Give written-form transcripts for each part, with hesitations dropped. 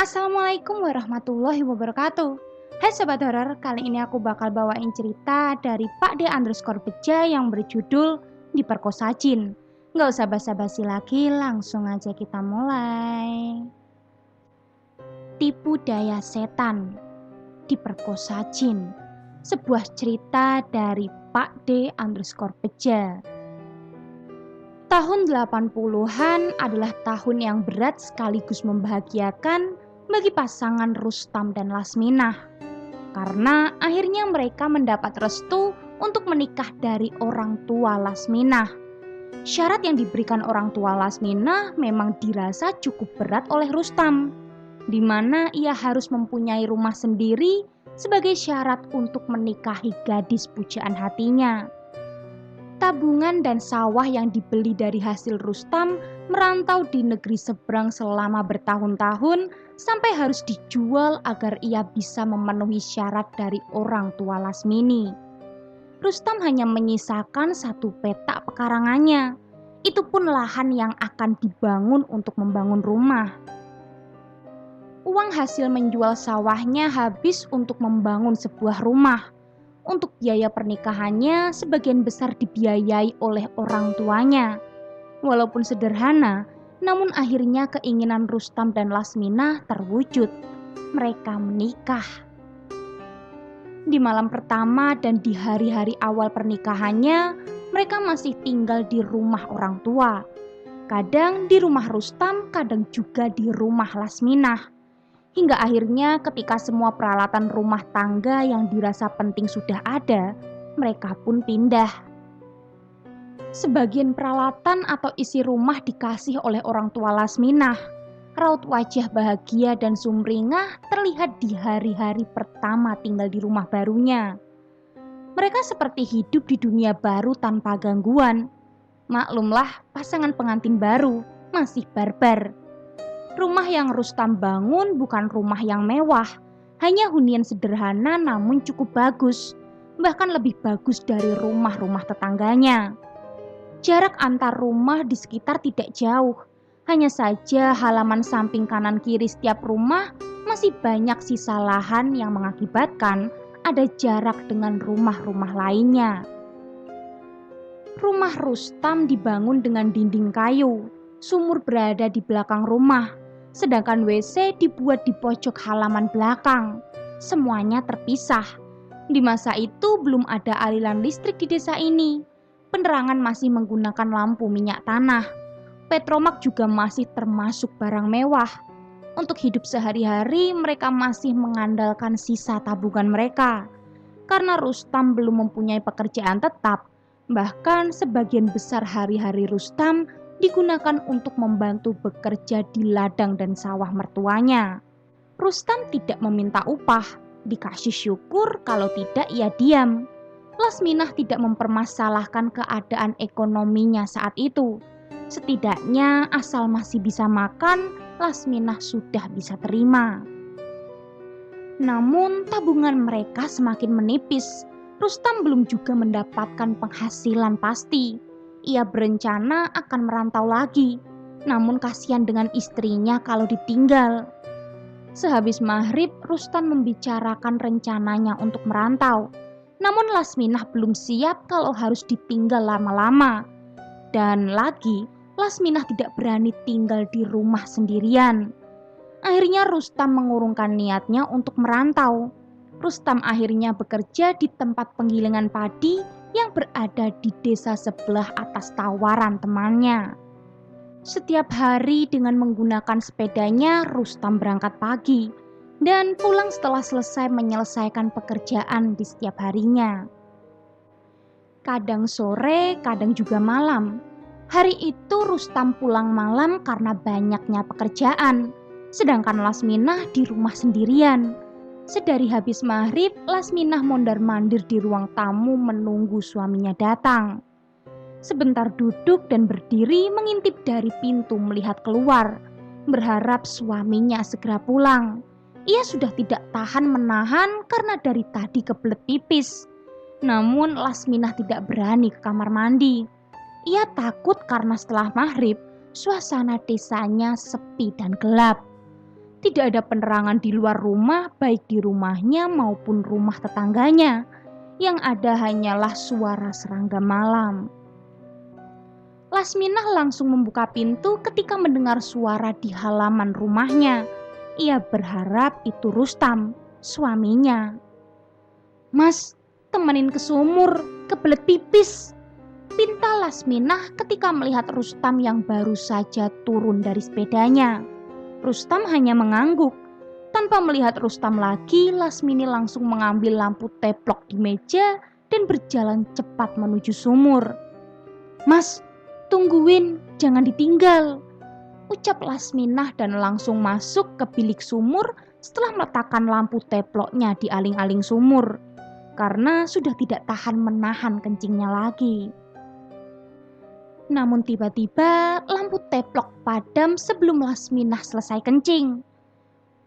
Assalamualaikum warahmatullahi wabarakatuh. Hai Sobat Horor, kali ini aku bakal bawain cerita dari Pak D_Beja yang berjudul Diperkosa Jin. Nggak usah basa-basi lagi, langsung aja kita mulai. Tipu daya setan, diperkosa jin. Sebuah cerita dari Pak D_Beja. Tahun 80-an adalah tahun yang berat sekaligus membahagiakan bagi pasangan Rustam dan Lasminah. Karena akhirnya mereka mendapat restu untuk menikah dari orang tua Lasminah. Syarat yang diberikan orang tua Lasminah memang dirasa cukup berat oleh Rustam, di mana ia harus mempunyai rumah sendiri sebagai syarat untuk menikahi gadis pujaan hatinya. Tabungan dan sawah yang dibeli dari hasil Rustam merantau di negeri seberang selama bertahun-tahun sampai harus dijual agar ia bisa memenuhi syarat dari orang tua Lasmini. Rustam hanya menyisakan satu petak pekarangannya. Itu pun lahan yang akan dibangun untuk membangun rumah. Uang hasil menjual sawahnya habis untuk membangun sebuah rumah. Untuk biaya pernikahannya sebagian besar dibiayai oleh orang tuanya. Walaupun sederhana, namun akhirnya keinginan Rustam dan Lasminah terwujud. Mereka menikah. Di malam pertama dan di hari-hari awal pernikahannya, mereka masih tinggal di rumah orang tua. Kadang di rumah Rustam, kadang juga di rumah Lasminah. Hingga akhirnya ketika semua peralatan rumah tangga yang dirasa penting sudah ada, mereka pun pindah. Sebagian peralatan atau isi rumah dikasih oleh orang tua Lasminah. Raut wajah bahagia dan sumringah terlihat di hari-hari pertama tinggal di rumah barunya. Mereka seperti hidup di dunia baru tanpa gangguan. Maklumlah, pasangan pengantin baru masih barbar. Rumah yang Rustam bangun bukan rumah yang mewah, hanya hunian sederhana namun cukup bagus, bahkan lebih bagus dari rumah-rumah tetangganya. Jarak antar rumah di sekitar tidak jauh, hanya saja halaman samping kanan kiri setiap rumah masih banyak sisa lahan yang mengakibatkan ada jarak dengan rumah-rumah lainnya. Rumah Rustam dibangun dengan dinding kayu, sumur berada di belakang rumah. Sedangkan WC dibuat di pojok halaman belakang. Semuanya terpisah. Di masa itu belum ada aliran listrik di desa ini. Penerangan masih menggunakan lampu minyak tanah. Petromak juga masih termasuk barang mewah. Untuk hidup sehari-hari mereka masih mengandalkan sisa tabungan mereka. Karena Rustam belum mempunyai pekerjaan tetap, bahkan sebagian besar hari-hari Rustam digunakan untuk membantu bekerja di ladang dan sawah mertuanya. Rustam tidak meminta upah, dikasih syukur, kalau tidak ia diam. Lasminah tidak mempermasalahkan keadaan ekonominya saat itu. Setidaknya asal masih bisa makan, Lasminah sudah bisa terima. Namun tabungan mereka semakin menipis. Rustam belum juga mendapatkan penghasilan pasti. Ia berencana akan merantau lagi, namun kasihan dengan istrinya kalau ditinggal. Sehabis maghrib, Rustam membicarakan rencananya untuk merantau. Namun Lasminah belum siap kalau harus ditinggal lama-lama. Dan lagi, Lasminah tidak berani tinggal di rumah sendirian. Akhirnya Rustam mengurungkan niatnya untuk merantau. Rustam akhirnya bekerja di tempat penggilingan padi yang berada di desa sebelah atas tawaran temannya. Setiap hari dengan menggunakan sepedanya, Rustam berangkat pagi dan pulang setelah selesai menyelesaikan pekerjaan di setiap harinya. Kadang sore, kadang juga malam. Hari itu Rustam pulang malam karena banyaknya pekerjaan, sedangkan Lasminah di rumah sendirian. Sedari habis maghrib, Lasminah mondar-mandir di ruang tamu menunggu suaminya datang. Sebentar duduk dan berdiri mengintip dari pintu melihat keluar, berharap suaminya segera pulang. Ia sudah tidak tahan menahan karena dari tadi kebelet pipis. Namun Lasminah tidak berani ke kamar mandi. Ia takut karena setelah maghrib, suasana desanya sepi dan gelap. Tidak ada penerangan di luar rumah, baik di rumahnya maupun rumah tetangganya. Yang ada hanyalah suara serangga malam. Lasminah langsung membuka pintu ketika mendengar suara di halaman rumahnya. Ia berharap itu Rustam, suaminya. "Mas, temenin ke sumur, kebelet pipis," pinta Lasminah ketika melihat Rustam yang baru saja turun dari sepedanya. Rustam hanya mengangguk. Tanpa melihat Rustam lagi, Lasmini langsung mengambil lampu teplok di meja dan berjalan cepat menuju sumur. "Mas, tungguin, jangan ditinggal," ucap Lasminah dan langsung masuk ke bilik sumur setelah meletakkan lampu teploknya di aling-aling sumur karena sudah tidak tahan menahan kencingnya lagi. Namun tiba-tiba lampu teplok padam sebelum Lasminah selesai kencing.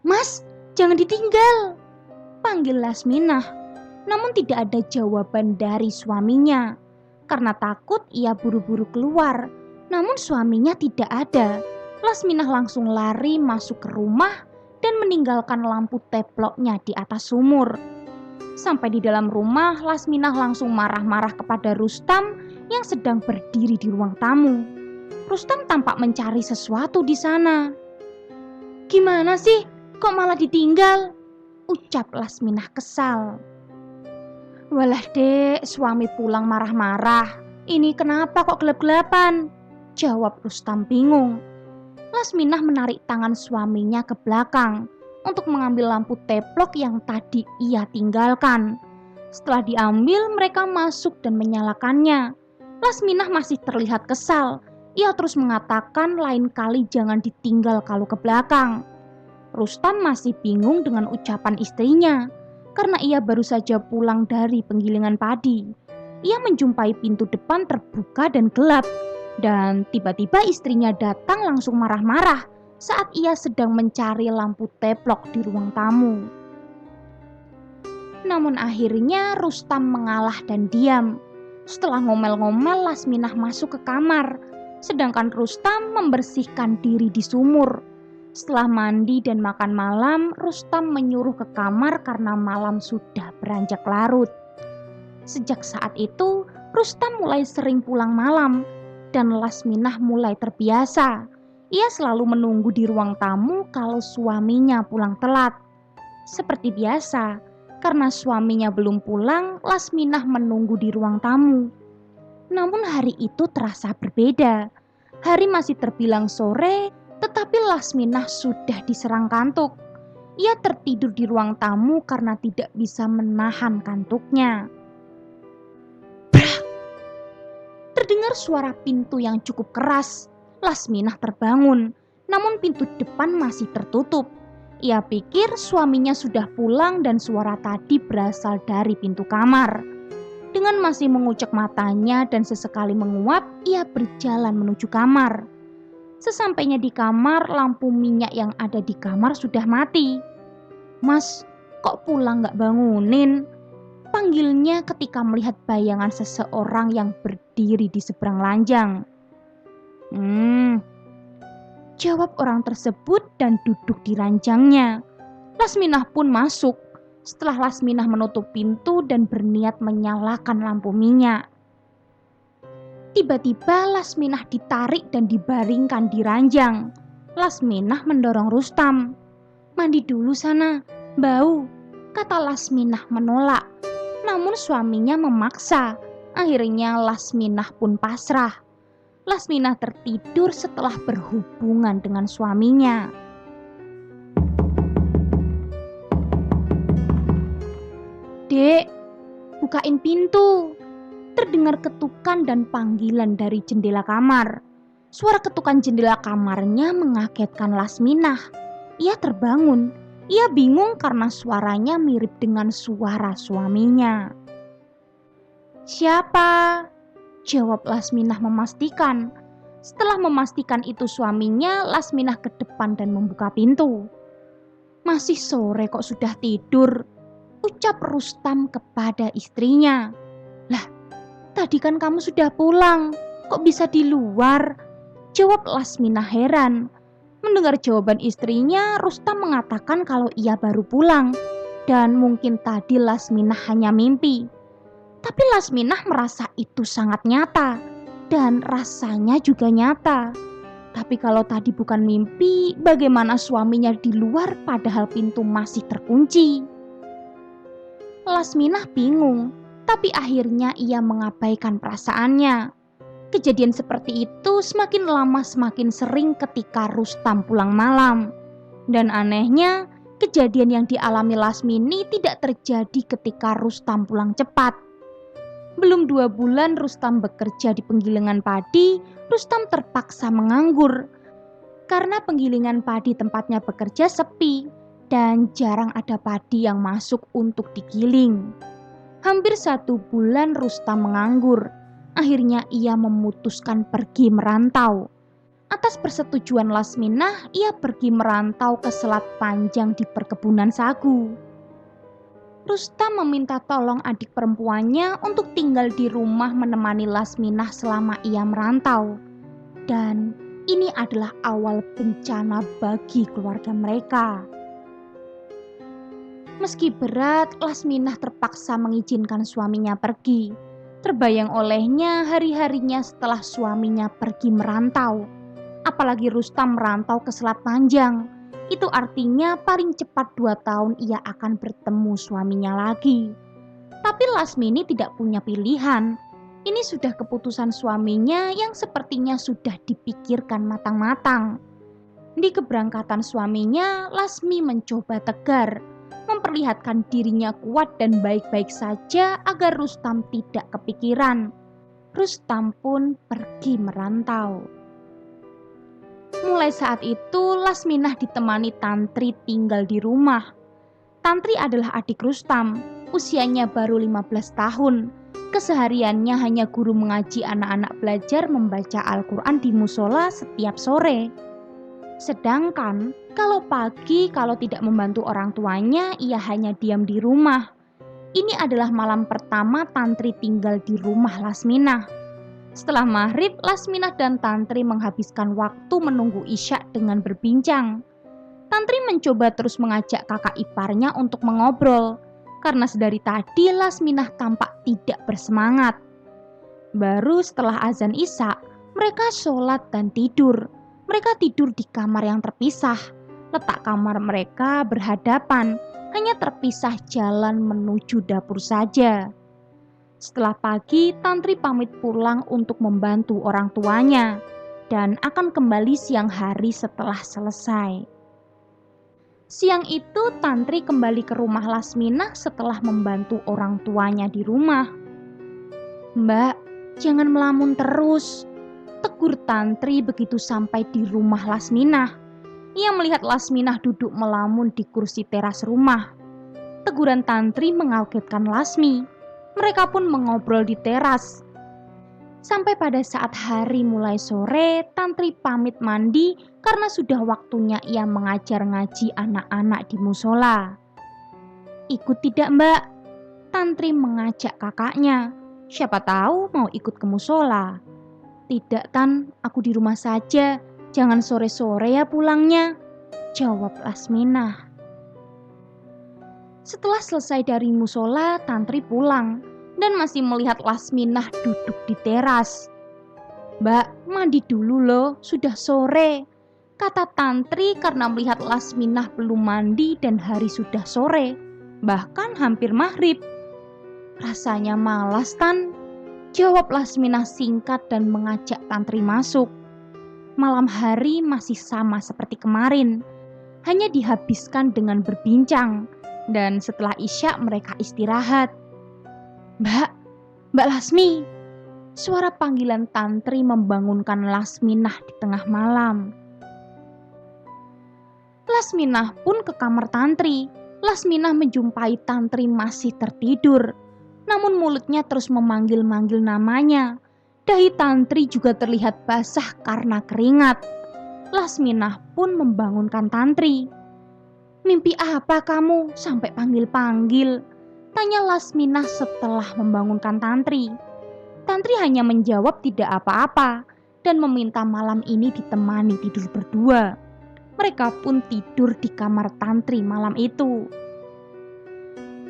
"Mas, jangan ditinggal," panggil Lasminah. Namun tidak ada jawaban dari suaminya. Karena takut ia buru-buru keluar. Namun suaminya tidak ada. Lasminah langsung lari masuk ke rumah dan meninggalkan lampu teploknya di atas sumur. Sampai di dalam rumah, Lasminah langsung marah-marah kepada Rustam yang sedang berdiri di ruang tamu. Rustam tampak mencari sesuatu di sana. "Gimana sih? Kok malah ditinggal?" ucap Lasminah kesal. "Walah dek, suami pulang marah-marah. Ini kenapa kok gelap-gelapan?" jawab Rustam bingung. Lasminah menarik tangan suaminya ke belakang untuk mengambil lampu teplok yang tadi ia tinggalkan. Setelah diambil, mereka masuk dan menyalakannya. Lasminah masih terlihat kesal. Ia terus mengatakan lain kali jangan ditinggal kalau ke belakang. Rustam masih bingung dengan ucapan istrinya karena ia baru saja pulang dari penggilingan padi. Ia menjumpai pintu depan terbuka dan gelap, dan tiba-tiba istrinya datang langsung marah-marah saat ia sedang mencari lampu teplok di ruang tamu. Namun akhirnya Rustam mengalah dan diam. Setelah ngomel-ngomel, Lasminah masuk ke kamar, sedangkan Rustam membersihkan diri di sumur. Setelah mandi dan makan malam, Rustam menyuruh ke kamar karena malam sudah beranjak larut. Sejak saat itu, Rustam mulai sering pulang malam, dan Lasminah mulai terbiasa. Ia selalu menunggu di ruang tamu kalau suaminya pulang telat. Seperti biasa, karena suaminya belum pulang, Lasminah menunggu di ruang tamu. Namun hari itu terasa berbeda. Hari masih terbilang sore, tetapi Lasminah sudah diserang kantuk. Ia tertidur di ruang tamu karena tidak bisa menahan kantuknya. Brak! Terdengar suara pintu yang cukup keras. Lasminah terbangun, namun pintu depan masih tertutup. Ia pikir suaminya sudah pulang dan suara tadi berasal dari pintu kamar. Dengan masih mengucek matanya dan sesekali menguap, ia berjalan menuju kamar. Sesampainya di kamar, lampu minyak yang ada di kamar sudah mati. "Mas, kok pulang gak bangunin?" panggilnya ketika melihat bayangan seseorang yang berdiri di seberang ranjang. Jawab orang tersebut dan duduk di ranjangnya. Lasminah pun masuk. Setelah Lasminah menutup pintu dan berniat menyalakan lampu minyak. Tiba-tiba Lasminah ditarik dan dibaringkan di ranjang. Lasminah mendorong Rustam. "Mandi dulu sana, bau," kata Lasminah menolak. Namun suaminya memaksa. Akhirnya Lasminah pun pasrah. Lasminah tertidur setelah berhubungan dengan suaminya. "Dek, bukain pintu." Terdengar ketukan dan panggilan dari jendela kamar. Suara ketukan jendela kamarnya mengagetkan Lasminah. Ia terbangun. Ia bingung karena suaranya mirip dengan suara suaminya. "Siapa?" jawab Lasminah memastikan. Setelah memastikan itu suaminya, Lasminah ke depan dan membuka pintu. "Masih sore kok sudah tidur," ucap Rustam kepada istrinya. "Lah, tadi kan kamu sudah pulang, kok bisa di luar?" jawab Lasminah heran. Mendengar jawaban istrinya, Rustam mengatakan kalau ia baru pulang dan mungkin tadi Lasminah hanya mimpi. Tapi Lasminah merasa itu sangat nyata dan rasanya juga nyata. Tapi kalau tadi bukan mimpi, bagaimana suaminya di luar padahal pintu masih terkunci? Lasminah bingung, tapi akhirnya ia mengabaikan perasaannya. Kejadian seperti itu semakin lama semakin sering ketika Rustam pulang malam. Dan anehnya, kejadian yang dialami Lasmini tidak terjadi ketika Rustam pulang cepat. Belum 2 bulan Rustam bekerja di penggilingan padi, Rustam terpaksa menganggur. Karena penggilingan padi tempatnya bekerja sepi dan jarang ada padi yang masuk untuk digiling. Hampir 1 bulan Rustam menganggur. Akhirnya ia memutuskan pergi merantau. Atas persetujuan Lasminah, ia pergi merantau ke Selat Panjang di perkebunan sagu. Rustam meminta tolong adik perempuannya untuk tinggal di rumah menemani Lasminah selama ia merantau. Dan ini adalah awal bencana bagi keluarga mereka. Meski berat, Lasminah terpaksa mengizinkan suaminya pergi. Terbayang olehnya hari-harinya setelah suaminya pergi merantau. Apalagi Rustam merantau ke Selat Panjang. Itu artinya paling cepat 2 tahun ia akan bertemu suaminya lagi. Tapi Lasmini tidak punya pilihan. Ini sudah keputusan suaminya yang sepertinya sudah dipikirkan matang-matang. Di keberangkatan suaminya, Lasmi mencoba tegar, memperlihatkan dirinya kuat dan baik-baik saja agar Rustam tidak kepikiran. Rustam pun pergi merantau. Mulai saat itu, Lasminah ditemani Tantri tinggal di rumah. Tantri adalah adik Rustam, usianya baru 15 tahun. Kesehariannya hanya guru mengaji anak-anak belajar membaca Al-Quran di musola setiap sore. Sedangkan kalau pagi kalau tidak membantu orang tuanya, ia hanya diam di rumah. Ini adalah malam pertama Tantri tinggal di rumah Lasminah. Setelah maghrib, Lasminah dan Tantri menghabiskan waktu menunggu Isya dengan berbincang. Tantri mencoba terus mengajak kakak iparnya untuk mengobrol, karena sedari tadi Lasminah tampak tidak bersemangat. Baru setelah azan Isya, mereka sholat dan tidur. Mereka tidur di kamar yang terpisah. Letak kamar mereka berhadapan, hanya terpisah jalan menuju dapur saja. Setelah pagi, Tantri pamit pulang untuk membantu orang tuanya dan akan kembali siang hari setelah selesai. Siang itu, Tantri kembali ke rumah Lasminah setelah membantu orang tuanya di rumah. "Mbak, jangan melamun terus," tegur Tantri begitu sampai di rumah Lasminah. Ia melihat Lasminah duduk melamun di kursi teras rumah. Teguran Tantri mengagetkan Lasmi. Mereka pun mengobrol di teras. Sampai pada saat hari mulai sore, Tantri pamit mandi karena sudah waktunya ia mengajar ngaji anak-anak di musola. "Ikut tidak, Mbak?" Tantri mengajak kakaknya. "Siapa tahu mau ikut ke musola." "Tidak, Tan, aku di rumah saja. Jangan sore-sore ya pulangnya," jawab Lasminah. Setelah selesai dari musola, Tantri pulang dan masih melihat Lasminah duduk di teras. "Mbak, mandi dulu loh, sudah sore," kata Tantri karena melihat Lasminah belum mandi dan hari sudah sore, bahkan hampir maghrib. "Rasanya malas, Tan," jawab Lasminah singkat dan mengajak Tantri masuk. Malam hari masih sama seperti kemarin, hanya dihabiskan dengan berbincang. Dan setelah Isya mereka istirahat. "Mbak, Mbak Lasmi," suara panggilan Tantri membangunkan Lasminah di tengah malam. Lasminah pun ke kamar Tantri. Lasminah menjumpai Tantri masih tertidur, namun mulutnya terus memanggil-manggil namanya. Dahi Tantri juga terlihat basah karena keringat. Lasminah pun membangunkan Tantri. "Mimpi apa kamu sampai panggil-panggil?" tanya Lasminah setelah membangunkan Tantri. Tantri hanya menjawab tidak apa-apa dan meminta malam ini ditemani tidur berdua. Mereka pun tidur di kamar Tantri malam itu.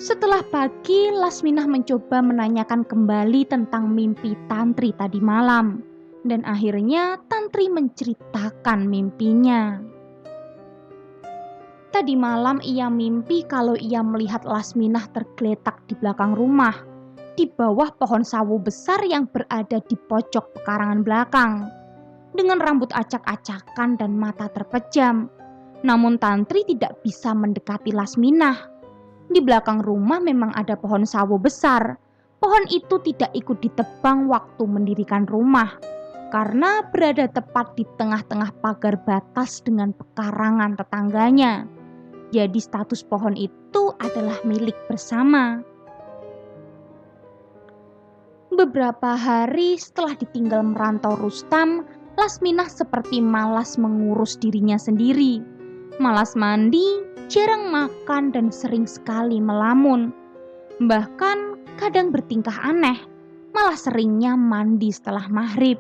Setelah pagi, Lasminah mencoba menanyakan kembali tentang mimpi Tantri tadi malam. Dan akhirnya Tantri menceritakan mimpinya. Tadi malam ia mimpi kalau ia melihat Lasminah tergeletak di belakang rumah, di bawah pohon sawo besar yang berada di pojok pekarangan belakang, dengan rambut acak-acakan dan mata terpejam. Namun Tantri tidak bisa mendekati Lasminah. Di belakang rumah memang ada pohon sawo besar. Pohon itu tidak ikut ditebang waktu mendirikan rumah, karena berada tepat di tengah-tengah pagar batas dengan pekarangan tetangganya. Jadi status pohon itu adalah milik bersama. Beberapa hari setelah ditinggal merantau Rustam, Lasminah seperti malas mengurus dirinya sendiri. Malas mandi, jarang makan dan sering sekali melamun. Bahkan kadang bertingkah aneh, malah seringnya mandi setelah maghrib.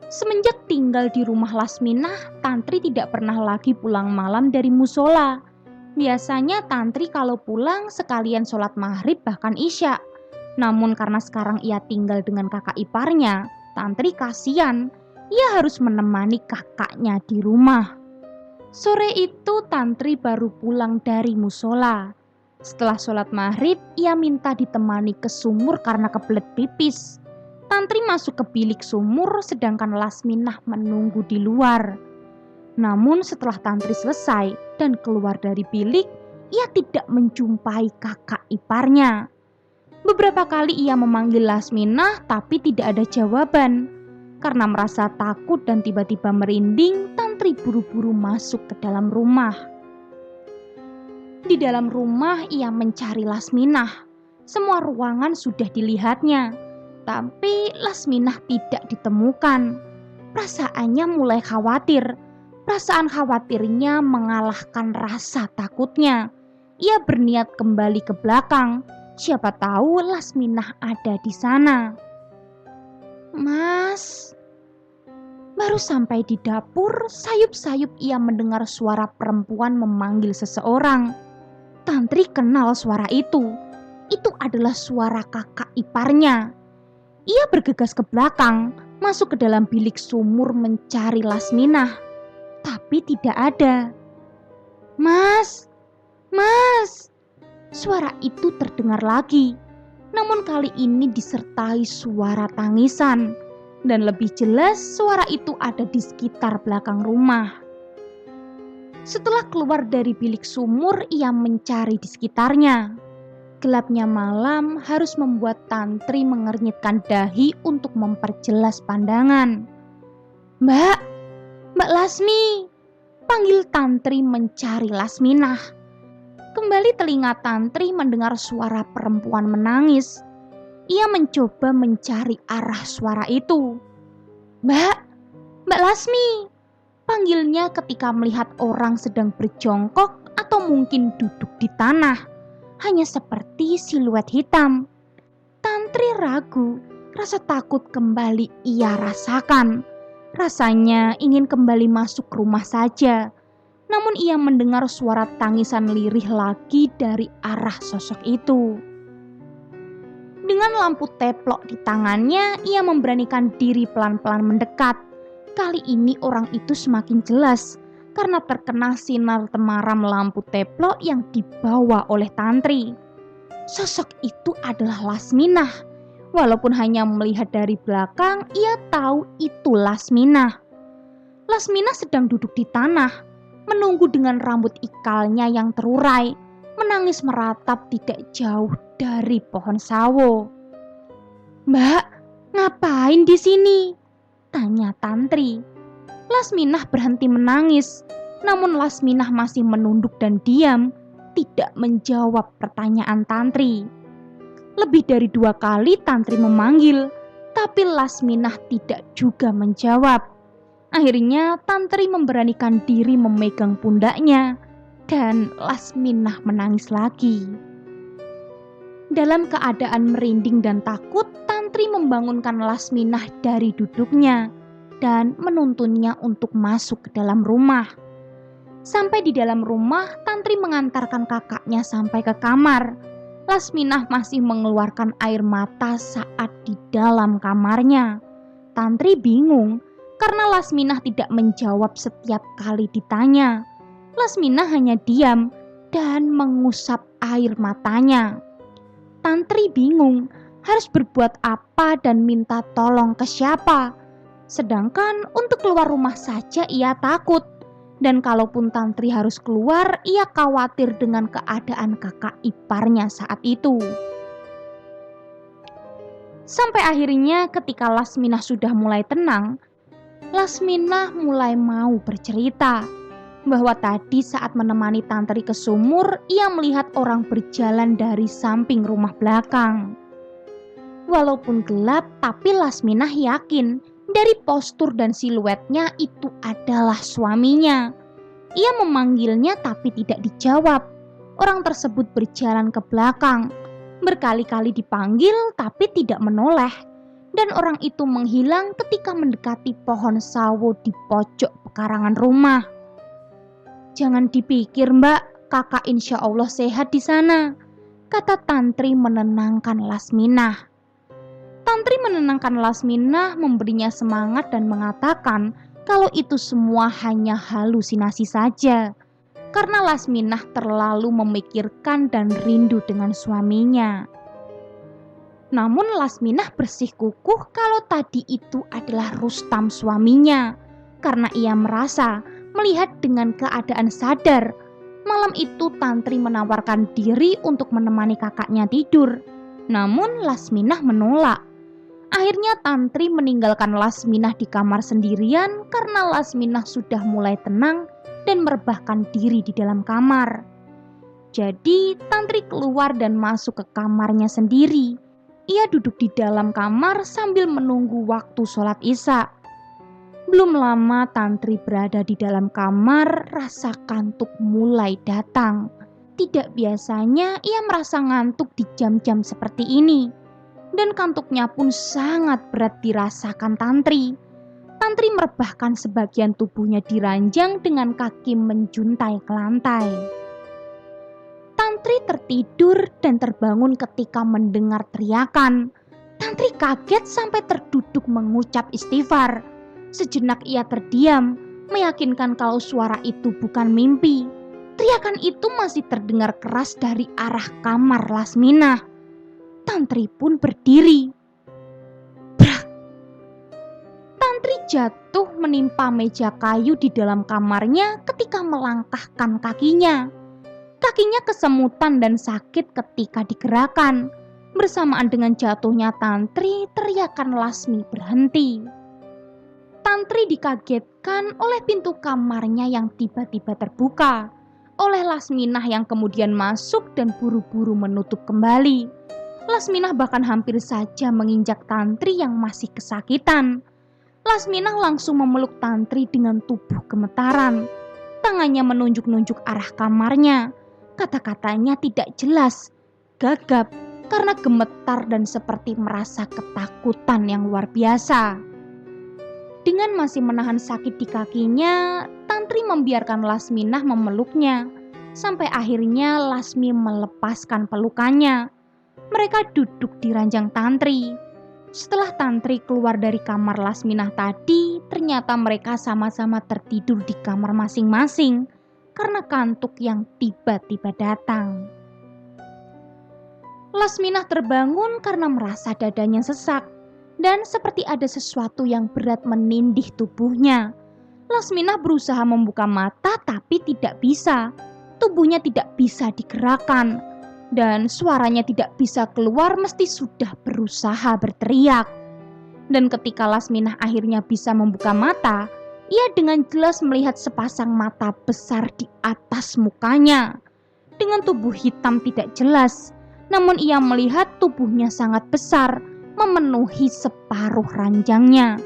Semenjak tinggal di rumah Lasminah, Tantri tidak pernah lagi pulang malam dari musola. Biasanya Tantri kalau pulang sekalian sholat maghrib bahkan isya. Namun karena sekarang ia tinggal dengan kakak iparnya, Tantri kasihan. Ia harus menemani kakaknya di rumah. Sore itu Tantri baru pulang dari musola. Setelah sholat maghrib, ia minta ditemani ke sumur karena kebelet pipis. Tantri masuk ke bilik sumur sedangkan Lasminah menunggu di luar. Namun setelah Tantri selesai dan keluar dari bilik, ia tidak menjumpai kakak iparnya. Beberapa kali ia memanggil Lasminah tapi tidak ada jawaban. Karena merasa takut dan tiba-tiba merinding, Tantri buru-buru masuk ke dalam rumah. Di dalam rumah ia mencari Lasminah. Semua ruangan sudah dilihatnya, tapi Lasminah tidak ditemukan. Perasaannya mulai khawatir. Perasaan khawatirnya mengalahkan rasa takutnya. Ia berniat kembali ke belakang. Siapa tahu Lasminah ada di sana. "Mas." Baru sampai di dapur, sayup-sayup ia mendengar suara perempuan memanggil seseorang. Tantri kenal suara itu. Itu adalah suara kakak iparnya. Ia bergegas ke belakang, masuk ke dalam bilik sumur mencari Lasminah. Tapi tidak ada. "Mas, Mas." Suara itu terdengar lagi. Namun kali ini disertai suara tangisan. Dan lebih jelas suara itu ada di sekitar belakang rumah. Setelah keluar dari bilik sumur, ia mencari di sekitarnya. Gelapnya malam harus membuat Tantri mengernyitkan dahi untuk memperjelas pandangan. "Mbak, Mbak Lasmi." Panggil Tantri mencari Lasminah. Kembali telinga Tantri mendengar suara perempuan menangis. Ia mencoba mencari arah suara itu. "Mbak, Mbak Lasmi." Panggilnya ketika melihat orang sedang berjongkok atau mungkin duduk di tanah. Hanya seperti siluet hitam. Tantri ragu, rasa takut kembali ia rasakan. Rasanya ingin kembali masuk rumah saja. Namun ia mendengar suara tangisan lirih lagi dari arah sosok itu. Dengan lampu teplok di tangannya, ia memberanikan diri pelan-pelan mendekat. Kali ini orang itu semakin jelas karena terkena sinar temaram lampu teplok yang dibawa oleh Tantri. Sosok itu adalah Lasminah. Walaupun hanya melihat dari belakang, ia tahu itu Lasminah. Lasminah sedang duduk di tanah, menunggu dengan rambut ikalnya yang terurai, menangis meratap tidak jauh dari pohon sawo. "Mbak, ngapain di sini?" tanya Tantri. Lasminah berhenti menangis, namun Lasminah masih menunduk dan diam, tidak menjawab pertanyaan Tantri. Lebih dari 2 kali Tantri memanggil, tapi Lasminah tidak juga menjawab. Akhirnya Tantri memberanikan diri memegang pundaknya, dan Lasminah menangis lagi. Dalam keadaan merinding dan takut, Tantri membangunkan Lasminah dari duduknya. dan menuntunnya untuk masuk ke dalam rumah. Sampai di dalam rumah, Tantri mengantarkan kakaknya sampai ke kamar. Lasminah masih mengeluarkan air mata saat di dalam kamarnya. Tantri bingung karena Lasminah tidak menjawab setiap kali ditanya. Lasminah hanya diam dan mengusap air matanya. Tantri bingung harus berbuat apa dan minta tolong ke siapa. Sedangkan untuk keluar rumah saja ia takut. Dan kalaupun Tantri harus keluar, ia khawatir dengan keadaan kakak iparnya saat itu. Sampai akhirnya ketika Lasminah sudah mulai tenang, Lasminah mulai mau bercerita bahwa tadi saat menemani Tantri ke sumur, ia melihat orang berjalan dari samping rumah belakang. Walaupun gelap, tapi Lasminah yakin dari postur dan siluetnya itu adalah suaminya. Ia memanggilnya tapi tidak dijawab. Orang tersebut berjalan ke belakang. Berkali-kali dipanggil tapi tidak menoleh. Dan orang itu menghilang ketika mendekati pohon sawo di pojok pekarangan rumah. "Jangan dipikir, Mbak, kakak insya Allah sehat di sana," kata Tantri menenangkan Lasminah. Tantri menenangkan Lasminah, memberinya semangat dan mengatakan kalau itu semua hanya halusinasi saja. Karena Lasminah terlalu memikirkan dan rindu dengan suaminya. Namun Lasminah bersikukuh kalau tadi itu adalah Rustam suaminya. Karena ia merasa melihat dengan keadaan sadar. Malam itu Tantri menawarkan diri untuk menemani kakaknya tidur. Namun Lasminah menolak. Akhirnya Tantri meninggalkan Lasminah di kamar sendirian karena Lasminah sudah mulai tenang dan merebahkan diri di dalam kamar. Jadi Tantri keluar dan masuk ke kamarnya sendiri. Ia duduk di dalam kamar sambil menunggu waktu sholat Isya. Belum lama Tantri berada di dalam kamar, rasa kantuk mulai datang. Tidak biasanya ia merasa ngantuk di jam-jam seperti ini. Dan kantuknya pun sangat berat dirasakan Tantri. Tantri merebahkan sebagian tubuhnya di ranjang dengan kaki menjuntai ke lantai. Tantri tertidur dan terbangun ketika mendengar teriakan. Tantri kaget sampai terduduk mengucap istighfar. Sejenak ia terdiam, meyakinkan kalau suara itu bukan mimpi. Teriakan itu masih terdengar keras dari arah kamar Lasminah. Tantri pun berdiri. Brak! Tantri jatuh menimpa meja kayu di dalam kamarnya ketika melangkahkan kakinya. Kakinya kesemutan dan sakit ketika digerakkan. Bersamaan dengan jatuhnya Tantri, teriakan Lasmi berhenti. Tantri dikagetkan oleh pintu kamarnya yang tiba-tiba terbuka. Oleh Lasminah yang kemudian masuk dan buru-buru menutup kembali. Lasminah bahkan hampir saja menginjak Tantri yang masih kesakitan. Lasminah langsung memeluk Tantri dengan tubuh gemetaran. Tangannya menunjuk-nunjuk arah kamarnya. Kata-katanya tidak jelas, gagap karena gemetar dan seperti merasa ketakutan yang luar biasa. Dengan masih menahan sakit di kakinya, Tantri membiarkan Lasminah memeluknya. Sampai akhirnya Lasmi melepaskan pelukannya. Mereka duduk di ranjang Tantri. Setelah Tantri keluar dari kamar Lasminah tadi, ternyata mereka sama-sama tertidur di kamar masing-masing karena kantuk yang tiba-tiba datang. Lasminah terbangun karena merasa dadanya sesak dan seperti ada sesuatu yang berat menindih tubuhnya. Lasminah berusaha membuka mata tapi tidak bisa. Tubuhnya tidak bisa digerakkan. Dan suaranya tidak bisa keluar mesti sudah berusaha berteriak. Dan ketika Lasminah akhirnya bisa membuka mata, ia dengan jelas melihat sepasang mata besar di atas mukanya. Dengan tubuh hitam tidak jelas, namun ia melihat tubuhnya sangat besar, memenuhi separuh ranjangnya.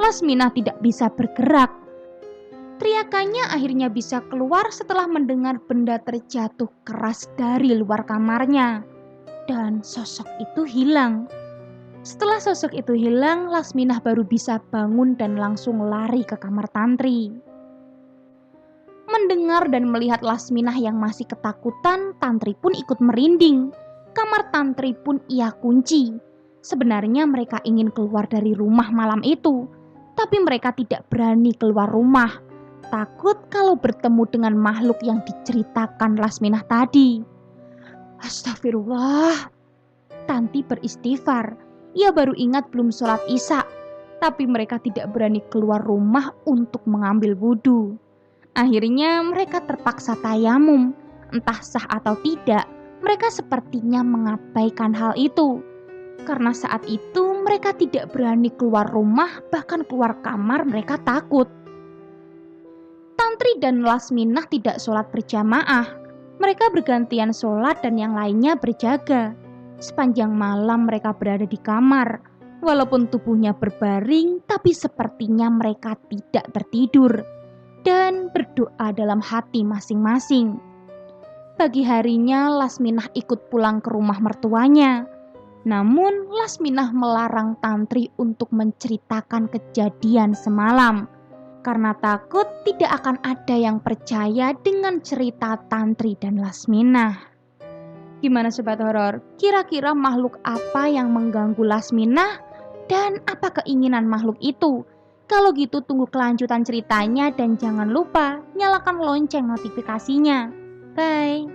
Lasminah tidak bisa bergerak. Teriakannya akhirnya bisa keluar setelah mendengar benda terjatuh keras dari luar kamarnya. Dan sosok itu hilang. Setelah sosok itu hilang, Lasminah baru bisa bangun dan langsung lari ke kamar Tantri. Mendengar dan melihat Lasminah yang masih ketakutan, Tantri pun ikut merinding. Kamar Tantri pun ia kunci. Sebenarnya mereka ingin keluar dari rumah malam itu, tapi mereka tidak berani keluar rumah. Takut kalau bertemu dengan makhluk yang diceritakan Lasminah tadi. Astagfirullah. Tanti beristighfar. Ia baru ingat belum sholat isya, tapi mereka tidak berani keluar rumah untuk mengambil wudhu. Akhirnya mereka terpaksa tayamum. Entah sah atau tidak, mereka sepertinya mengabaikan hal itu. Karena saat itu mereka tidak berani keluar rumah, bahkan keluar kamar mereka takut. Tantri dan Lasminah tidak sholat berjamaah. Mereka bergantian sholat dan yang lainnya berjaga. Sepanjang malam mereka berada di kamar. Walaupun tubuhnya berbaring, tapi sepertinya mereka tidak tertidur dan berdoa dalam hati masing-masing. Pagi harinya Lasminah ikut pulang ke rumah mertuanya. Namun Lasminah melarang Tantri untuk menceritakan kejadian semalam. Karena takut tidak akan ada yang percaya dengan cerita Tantri dan Lasminah. Gimana Sobat Horor? Kira-kira makhluk apa yang mengganggu Lasminah dan apa keinginan makhluk itu? Kalau gitu tunggu kelanjutan ceritanya dan jangan lupa nyalakan lonceng notifikasinya. Bye!